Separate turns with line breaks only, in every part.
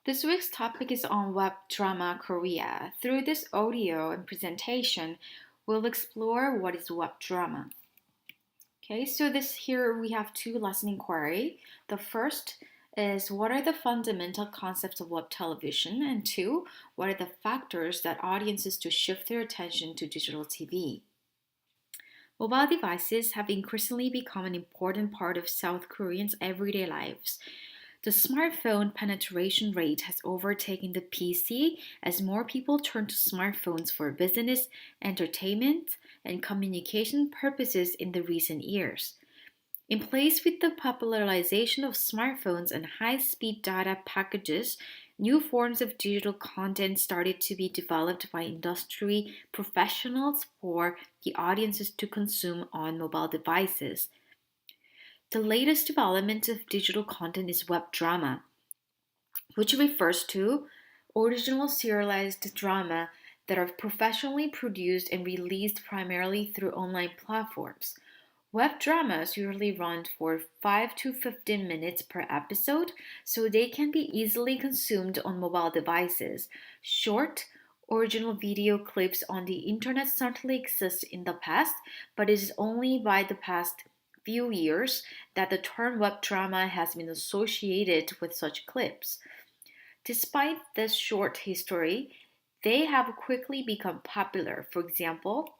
This week's topic is on web drama Korea. Through this audio and presentation, we'll explore what is web drama. Okay, so this here we have two lesson inquiry. The first is what are the fundamental concepts of web television, and two, what are the factors that audiences to shift their attention to digital TV. Mobile devices have increasingly become an important part of South Koreans' everyday lives. The smartphone penetration rate has overtaken the PC as more people turn to smartphones for business, entertainment, and communication purposes in the recent years. In place with the popularization of smartphones and high speed data packages, new forms of digital content started to be developed by industry professionals for the audiences to consume on mobile devices. The latest development of digital content is web drama, which refers to original serialized drama that are professionally produced and released primarily through online platforms. Web dramas usually run for 5 to 15 minutes per episode, so they can be easily consumed on mobile devices. Short, original video clips on the internet certainly exist in the past, but it is only by the past few years that the term web drama has been associated with such clips. Despite this short history, they have quickly become popular. For example,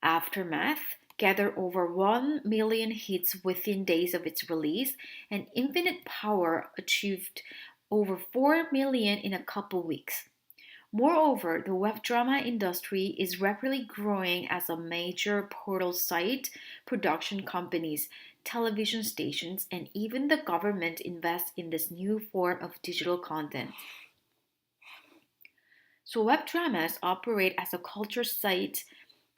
Aftermath gathered over 1 million hits within days of its release, and Infinite Power achieved over 4 million in a couple weeks. Moreover, the web drama industry is rapidly growing as a major portal site. Production companies, television stations, and even the government invest in this new form of digital content. So, web dramas operate as a culture site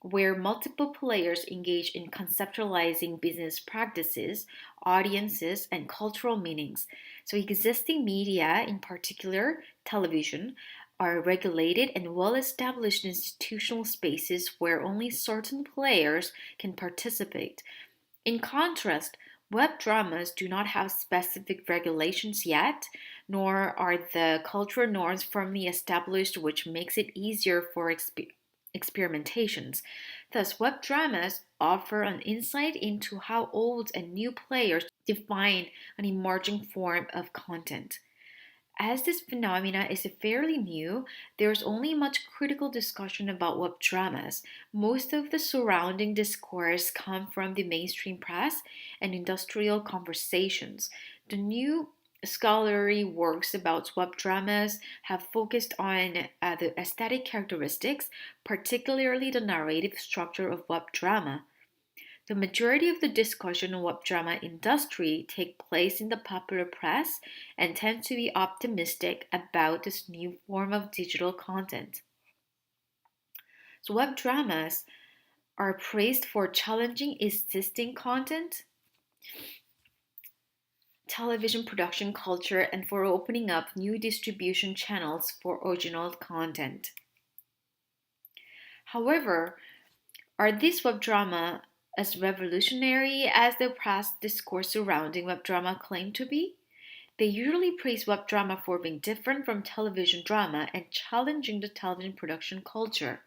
where multiple players engage in conceptualizing business practices, audiences, and cultural meanings. So, existing media, in particular television, are regulated and well established institutional spaces where only certain players can participate. In contrast, web dramas do not have specific regulations yet, nor are the cultural norms firmly established, which makes it easier for experimentations. Thus, web dramas offer an insight into how old and new players define an emerging form of content. As this phenomena is fairly new, there is only much critical discussion about web dramas. Most of the surrounding discourse come from the mainstream press and industrial conversations. The new scholarly works about web dramas have focused on the aesthetic characteristics, particularly the narrative structure of web drama. The majority of the discussion on web drama industry take place in the popular press and tend to be optimistic about this new form of digital content. So web dramas are praised for challenging existing content, television production culture, and for opening up new distribution channels for original content. However, are these web drama as revolutionary as the press discourse surrounding web drama claim to be? They usually praise web drama for being different from television drama and challenging the television production culture.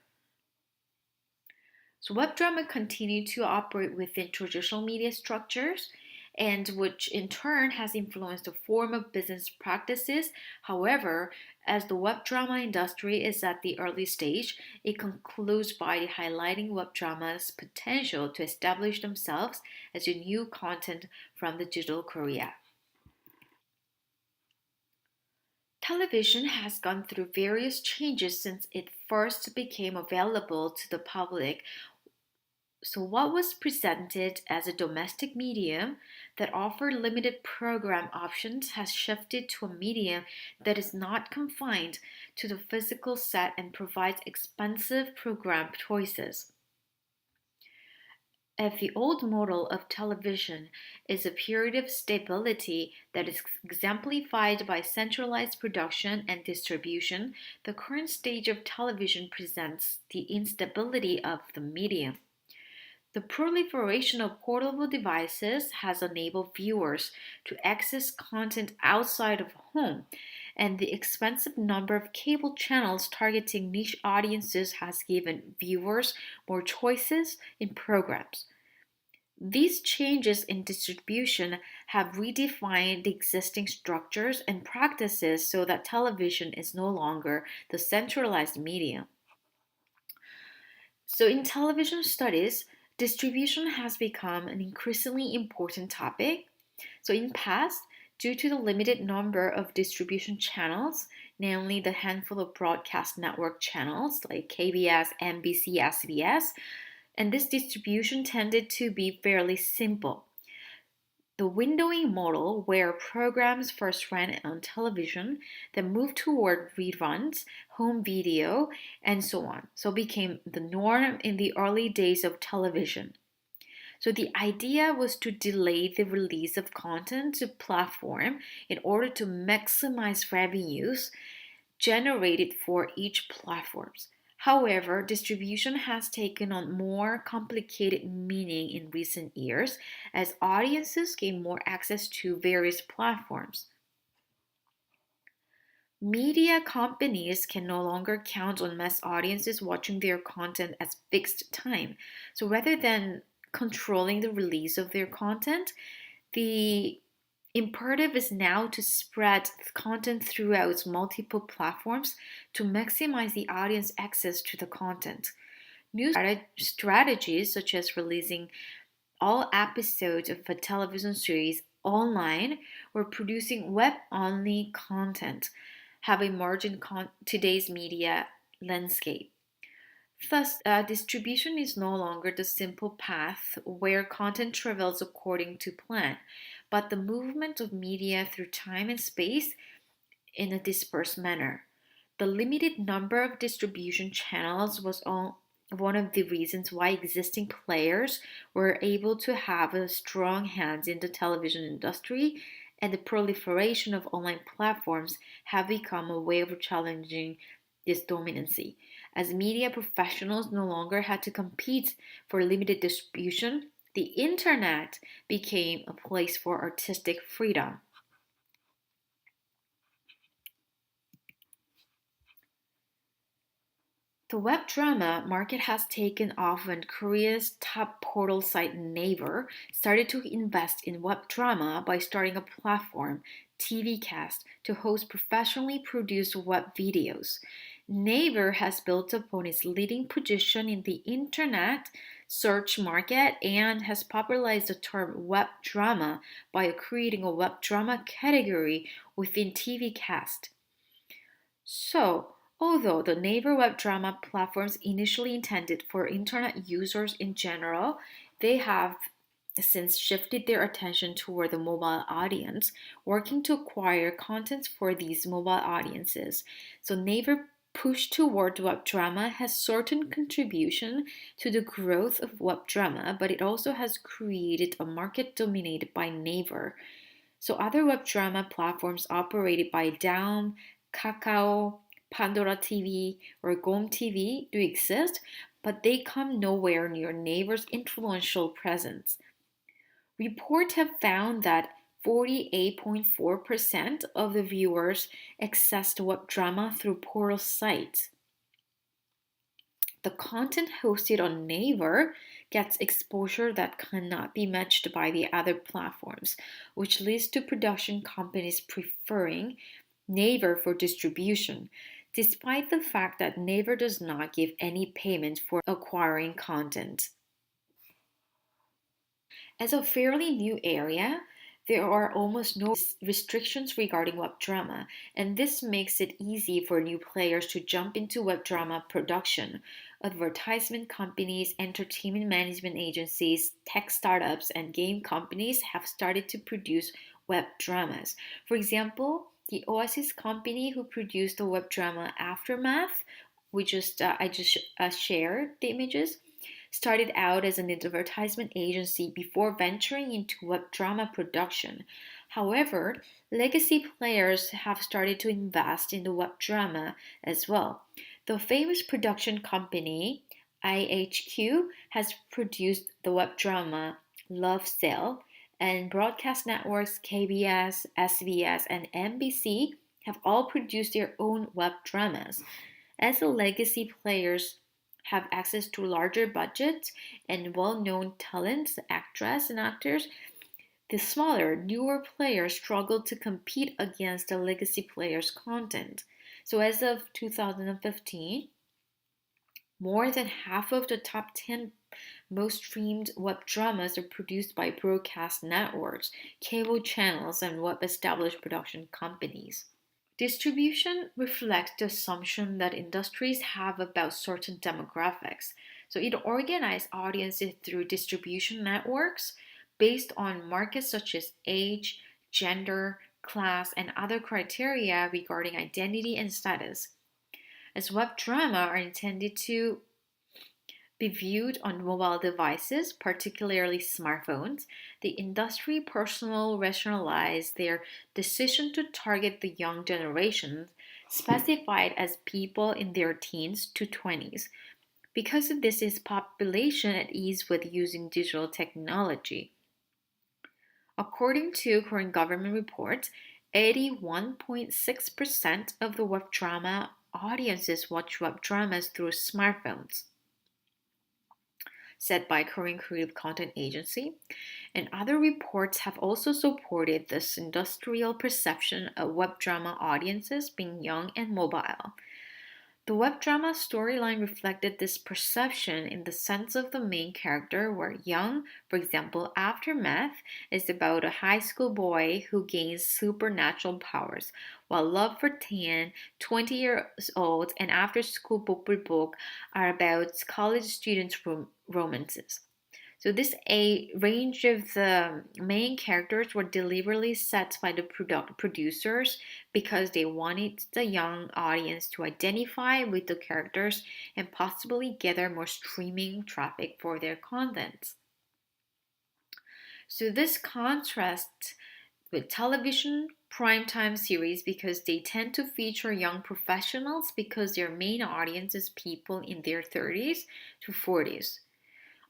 So web drama continue to operate within traditional media structures and which in turn has influenced the form of business practices. However, as the web drama industry is at the early stage, it concludes by highlighting web drama's potential to establish themselves as a new content from the digital Korea. Television has gone through various changes since it first became available to the public. So, what was presented as a domestic medium that offered limited program options has shifted to a medium that is not confined to the physical set and provides expansive program choices. If the old model of television is a period of stability that is exemplified by centralized production and distribution, the current stage of television presents the instability of the medium. The proliferation of portable devices has enabled viewers to access content outside of home, and the expansive number of cable channels targeting niche audiences has given viewers more choices in programs. These changes in distribution have redefined the existing structures and practices so that television is no longer the centralized medium. So, in television studies, distribution has become an increasingly important topic. So, in past, due to the limited number of distribution channels, namely the handful of broadcast network channels like KBS, NBC, SBS, and this distribution tended to be fairly simple. The windowing model, where programs first ran on television, then moved toward reruns, home video, and so on, so became the norm in the early days of television. So the idea was to delay the release of content to platform in order to maximize revenues generated for each platforms. However, distribution has taken on more complicated meaning in recent years as audiences gain more access to various platforms. Media companies can no longer count on mass audiences watching their content as fixed time. So rather than controlling the release of their content, the imperative is now to spread content throughout multiple platforms to maximize the audience access to the content. New strategies, such as releasing all episodes of a television series online or producing web only content, have emerged in today's media landscape. Thus, distribution is no longer the simple path where content travels according to plan, but the movement of media through time and space in a dispersed manner. The limited number of distribution channels was one of the reasons why existing players were able to have a strong hands in the television industry, and the proliferation of online platforms have become a way of challenging this dominancy. As media professionals no longer had to compete for limited distribution, the internet became a place for artistic freedom. The web drama market has taken off when Korea's top portal site Naver started to invest in web drama by starting a platform, TVcast, to host professionally produced web videos. Naver has built upon its leading position in the internet search market and has popularized the term web drama by creating a web drama category within TVcast. So, although the Naver web drama platforms initially intended for internet users in general, they have since shifted their attention toward the mobile audience, working to acquire content for these mobile audiences. So Naver push toward web drama has certain contribution to the growth of web drama, but it also has created a market dominated by Naver. So other web drama platforms operated by Daum, Kakao, Pandora TV, or Gom TV do exist, but they come nowhere near Naver's influential presence. Reports have found that 48.4% of the viewers accessed web drama through portal sites. The content hosted on Naver gets exposure that cannot be matched by the other platforms, which leads to production companies preferring Naver for distribution, despite the fact that Naver does not give any payment for acquiring content. As a fairly new area, there are almost no restrictions regarding web drama, and this makes it easy for new players to jump into web drama production. Advertisement companies, entertainment management agencies, tech startups, and game companies have started to produce web dramas. For example, the Oasis company who produced the web drama Aftermath, I just shared the images, started out as an advertisement agency before venturing into web drama production. However, legacy players have started to invest in the web drama as well. The famous production company IHQ has produced the web drama Love Sale, and broadcast networks KBS, SBS, and NBC have all produced their own web dramas. As the legacy players have access to larger budgets and well known talents, actresses, and actors, the smaller, newer players struggle to compete against the legacy players' content. So, as of 2015, more than half of the top 10 most streamed web dramas are produced by broadcast networks, cable channels, and web established production companies. Distribution reflects the assumption that industries have about certain demographics. So it organizes audiences through distribution networks based on markers such as age, gender, class, and other criteria regarding identity and status. As web drama are intended to be viewed on mobile devices, particularly smartphones, the industry personally rationalized their decision to target the young generations, specified as people in their teens to 20s, because this is population at ease with using digital technology. According to current government reports, 81.6% of the web drama audiences watch web dramas through smartphones, said by Korean Creative Content Agency, and other reports have also supported this industrial perception of web drama audiences being young and mobile. The web drama storyline reflected this perception in the sense of the main character were young. For example, Aftermath is about a high school boy who gains supernatural powers, while Love for Tan, 20 years old, and After School Book are about college students' romances. So this a range of the main characters were deliberately set by the producers because they wanted the young audience to identify with the characters and possibly gather more streaming traffic for their content. So this contrasts with television primetime series because they tend to feature young professionals because their main audience is people in their 30s to 40s.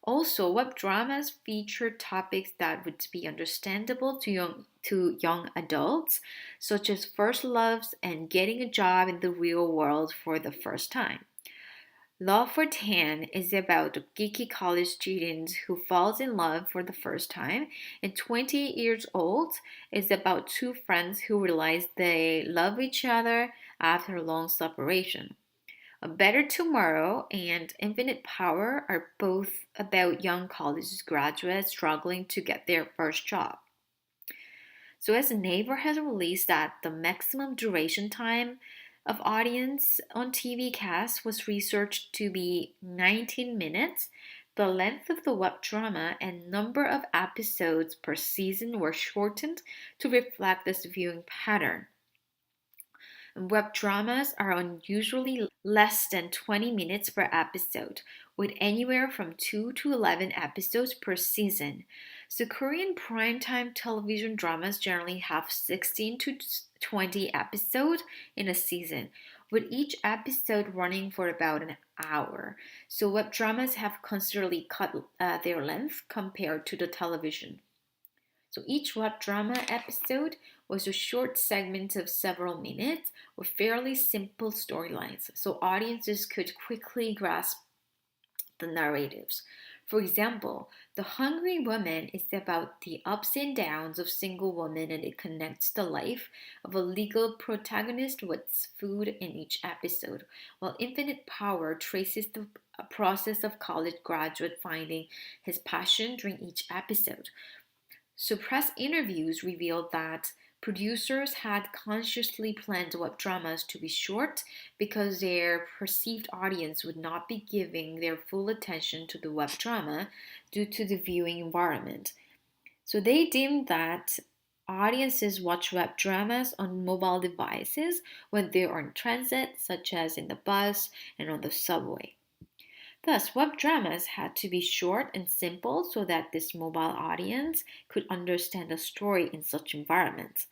Also, web dramas feature topics that would be understandable to young adults, such as first loves and getting a job in the real world for the first time. Love for Tan is about a geeky college student who falls in love for the first time, and 20 years old is about two friends who realize they love each other after a long separation. A Better Tomorrow and Infinite Power are both about young college graduates struggling to get their first job. So, as Naver has released that the maximum duration time of audience on TV cast was researched to be 19 minutes, the length of the web drama and number of episodes per season were shortened to reflect this viewing pattern. Web dramas are unusually less than 20 minutes per episode, with anywhere from 2 to 11 episodes per season. So, Korean primetime television dramas generally have 16 to 20 episodes in a season, with each episode running for about an hour. So, web dramas have considerably cut their length compared to the television. So each web drama episode was a short segment of several minutes with fairly simple storylines, so audiences could quickly grasp the narratives. For example, The Hungry Woman is about the ups and downs of single women and it connects the life of a legal protagonist with food in each episode, while Infinite Power traces the process of college graduate finding his passion during each episode. So, press interviews revealed that producers had consciously planned web dramas to be short because their perceived audience would not be giving their full attention to the web drama due to the viewing environment. So, they deemed that audiences watch web dramas on mobile devices when they are in transit, such as in the bus and on the subway. Thus, web dramas had to be short and simple so that this mobile audience could understand the story in such environments.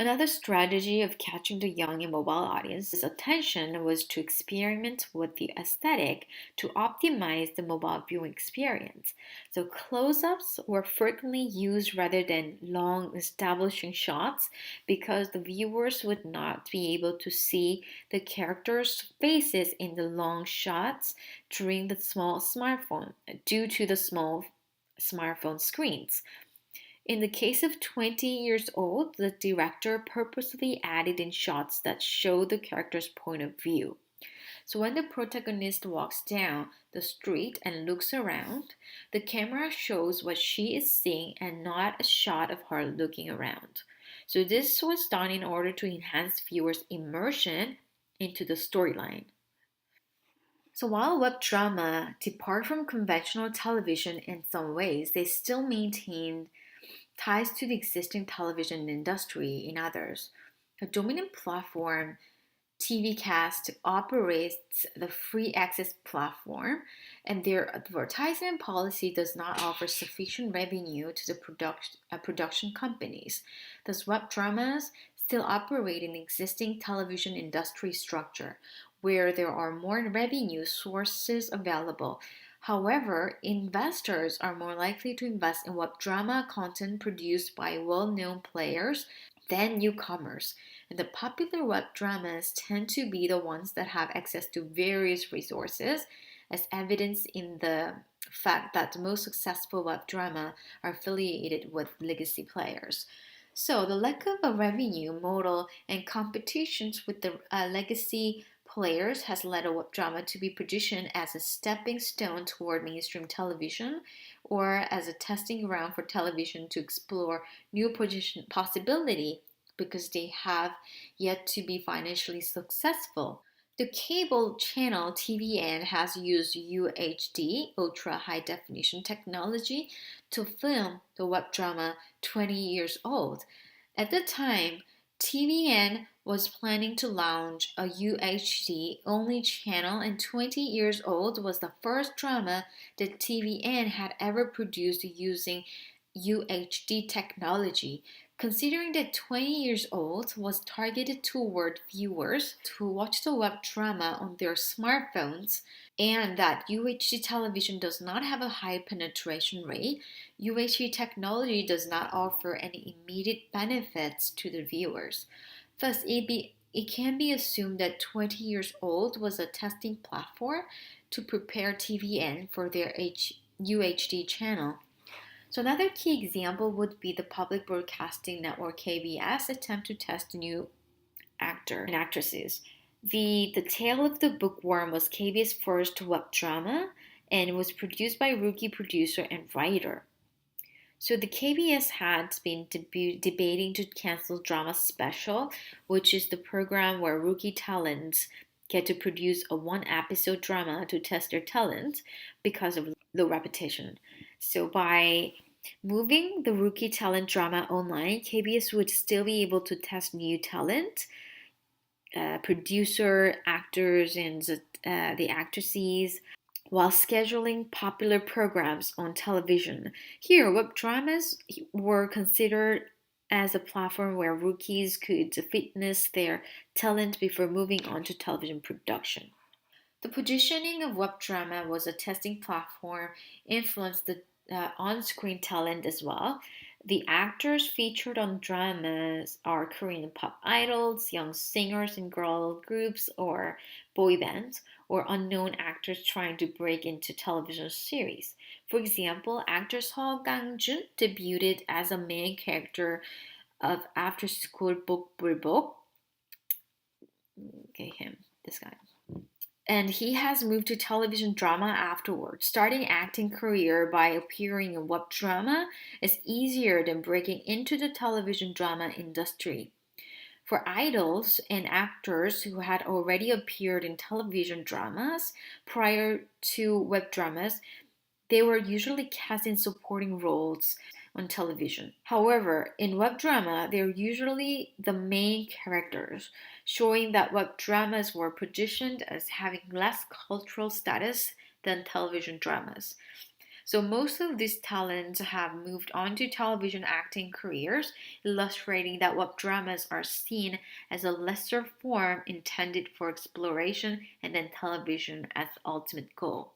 Another strategy of catching the young and mobile audience's attention was to experiment with the aesthetic to optimize the mobile viewing experience. So, close ups were frequently used rather than long establishing shots because the viewers would not be able to see the characters' faces in the long shots during the small smartphone due to the small smartphone screens. In the case of 20 years old, the director purposely added in shots that show the character's point of view. So when the protagonist walks down the street and looks around, the camera shows what she is seeing and not a shot of her looking around. So this was done in order to enhance viewers' immersion into the storyline. So while web drama depart from conventional television in some ways, they still maintain ties to the existing television industry in others. A dominant platform, TV Cast, operates the free access platform, and their advertising policy does not offer sufficient revenue to the production companies. Thus, web dramas still operate in the existing television industry structure, where there are more revenue sources available. However, investors are more likely to invest in web drama content produced by well known players than newcomers. And the popular web dramas tend to be the ones that have access to various resources, as evidenced in the fact that the most successful web drama are affiliated with legacy players. So, the lack of a revenue model and competitions with the legacy players has led a web drama to be positioned as a stepping stone toward mainstream television or as a testing ground for television to explore new position possibility because they have yet to be financially successful. The cable channel TVN has used UHD, ultra high definition technology, to film the web drama 20 years old. At the time, TVN was planning to launch a UHD only channel, and 20 years old was the first drama that TVN had ever produced using UHD technology. Considering that 20 years old was targeted toward viewers who watch the web drama on their smartphones, and that UHD television does not have a high penetration rate, UHD technology does not offer any immediate benefits to the viewers. Thus, it can be assumed that 20 years old was a testing platform to prepare TVN for their UHD channel. So another key example would be the public broadcasting network KBS attempt to test new actor and actresses. The Tale of the Bookworm was KBS' first web drama, and it was produced by rookie producer and writer. So the KBS had been debating to cancel Drama Special, which is the program where rookie talents get to produce a one episode drama to test their talent because of low repetition. So by moving the rookie talent drama online, KBS would still be able to test new talent, producer, actors, and the actresses while scheduling popular programs on television. Here, web dramas were considered as a platform where rookies could fitness their talent before moving on to television production. The positioning of web drama was a testing platform, influenced the on screen talent as well. The actors featured on dramas are Korean pop idols, young singers in girl groups or boy bands, or unknown actors trying to break into television series. For example, actor Kang debuted as a main character of After School Book Bulbok. Okay, this guy, and he has moved to television drama afterwards. Starting acting career by appearing in web drama is easier than breaking into the television drama industry. For idols and actors who had already appeared in television dramas prior to web dramas, they were usually cast in supporting roles on television. However, in web drama, they're usually the main characters, showing that web dramas were positioned as having less cultural status than television dramas. So most of these talents have moved on to television acting careers, illustrating that web dramas are seen as a lesser form intended for exploration and then television as the ultimate goal.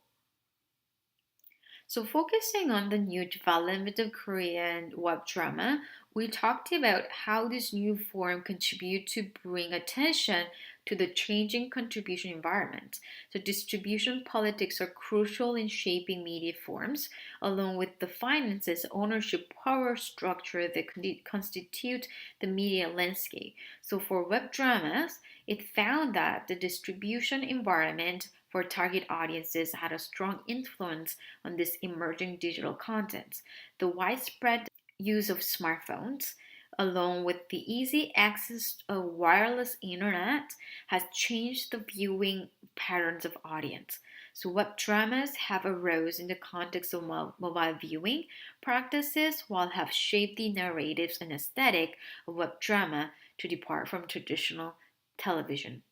So, focusing on the new development of Korean web drama, we talked about how this new form contribute to bring attention to the changing contribution environment. So, distribution politics are crucial in shaping media forms, along with the finances, ownership, power structure that constitute the media landscape. So, for web dramas, it found that the distribution environment for target audiences had a strong influence on this emerging digital content. The widespread use of smartphones, along with the easy access of wireless internet, has changed the viewing patterns of audience. So, web dramas have arose in the context of mobile viewing practices, while have shaped the narratives and aesthetic of web drama to depart from traditional television.